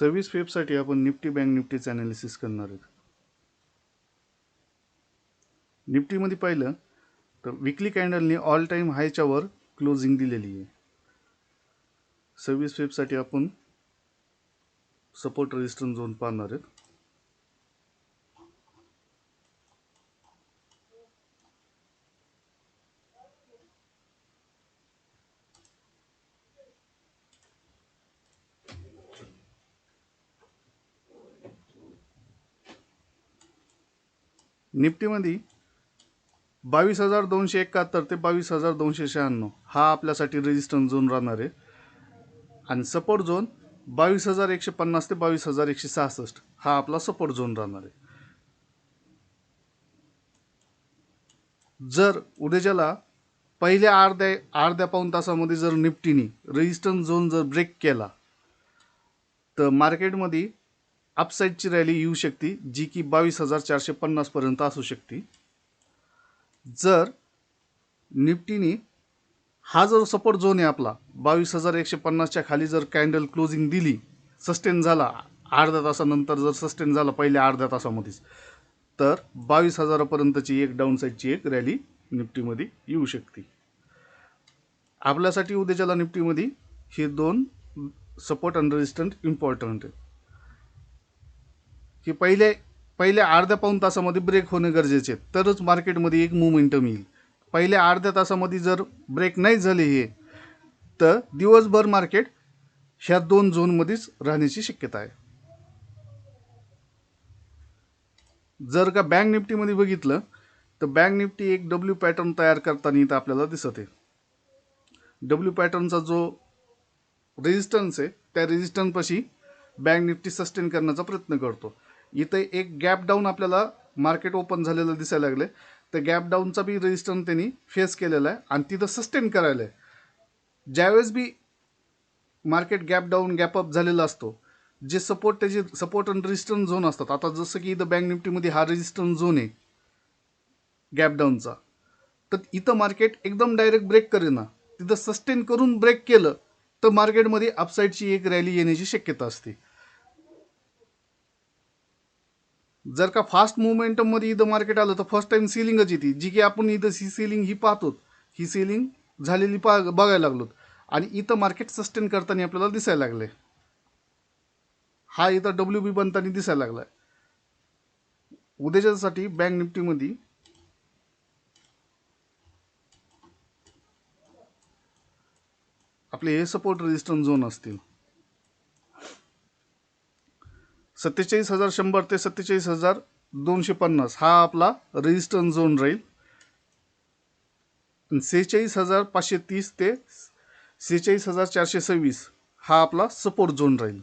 26 फेब्रुवारीसाठी आपण Nifty bank निफ्टीचं analysis करणार आहोत. निफ्टीमध्ये पाहिलं तर विकली कॅन्डलने ऑल टाईम हायच्या वर क्लोजिंग दिलेली आहे. 26 फेब्रुवारीसाठी आपण सपोर्ट रेजिस्टन्स झोन पाहणार आहोत. निफ्टीमध्ये 22,271 ते 22,296 हा आपल्यासाठी रेजिस्टन्स झोन राहणार आहे आणि सपोर्ट झोन 22,150 ते 22,166 हा आपला सपोर्ट झोन राहणार आहे. जर उद्याच्याला पहिल्या अर्ध्या पाऊण तासामध्ये जर निफ्टीने रेजिस्टन्स झोन जर ब्रेक केला तर मार्केटमध्ये अपसाईडची रॅली येऊ शकते, जी की 22,450 पर्यंत असू शकते. जर निफ्टीने हा जो सपोर्ट झोन आहे आपला 22,150च्या खाली जर कॅन्डल क्लोजिंग दिली, सस्टेन झाला अर्ध्या तासानंतर, जर सस्टेन झाला पहिल्या अर्ध्या तासामध्येच, तर 22,000पर्यंतची एक डाऊन साईडची एक रॅली निफ्टीमध्ये येऊ शकते. आपल्यासाठी उद्याच्याला निफ्टीमध्ये हे दोन सपोर्ट आणि रेजिस्टन्स इम्पॉर्टंट आहे की पहिल्या अर्ध्या पाऊण तासामध्ये ब्रेक होणे गरजेचे आहे, तरच मार्केटमध्ये एक मोमेंटम येईल. पहिल्या अर्ध्या तासामध्ये जर ब्रेक नाही झाले हे, तर दिवसभर मार्केट ह्या दोन झोनमध्येच राहण्याची शक्यता आहे. जर का बँक निफ्टीमध्ये बघितलं तर बँक निफ्टी एक डब्ल्यू पॅटर्न तयार करताना इथं आपल्याला दिसत आहे. डब्ल्यू पॅटर्नचा जो रेजिस्टन्स आहे त्या रेजिस्टन्सपाशी बँक निफ्टी सस्टेन करण्याचा प्रयत्न करतो. इथे एक गॅप डाऊन आपल्याला मार्केट ओपन झालेलं दिसायला लागले, तर गॅप डाऊनचा बी रेजिस्टन्स त्यांनी फेस केलेला आहे आणि तिथं सस्टेन करायला आहे. ज्यावेळेस बी market gap down gap up झालेला असतो, जे सपोर्ट त्याचे सपोर्ट आणि रेजिस्टन्स झोन असतात. आता जसं की इथं बँक निफ्टीमध्ये हा रेजिस्टन्स झोन आहे गॅप डाऊनचा, तर इथं मार्केट एकदम डायरेक्ट ब्रेक करेना, तिथं सस्टेन करून ब्रेक केलं तर मार्केटमध्ये अपसाईडची एक रॅली येण्याची शक्यता असते. जर का फास्ट मुवमेंटममध्ये इथं मार्केट आलं तर फर्स्ट टाइम सिलिंगच येते, जी की आपण इथं सिलिंग ही पाहतो, ही सिलिंग झालेली बघायला लागलो आणि इथं मार्केट सस्टेन करताना आपल्याला दिसायला लागले. हा इथं डब्ल्यू बी बनताना दिसायला लागलाय. उद्याच्यासाठी बँक निफ्टीमध्ये आपले हे सपोर्ट रेजिस्टन्स झोन असतील 47,100 ते 47,250 हा आपला रेजिस्टन्स झोन राहील. 46,530 ते 46,426 हा आपला सपोर्ट झोन राहील.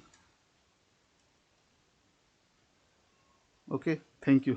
Okay, thank you.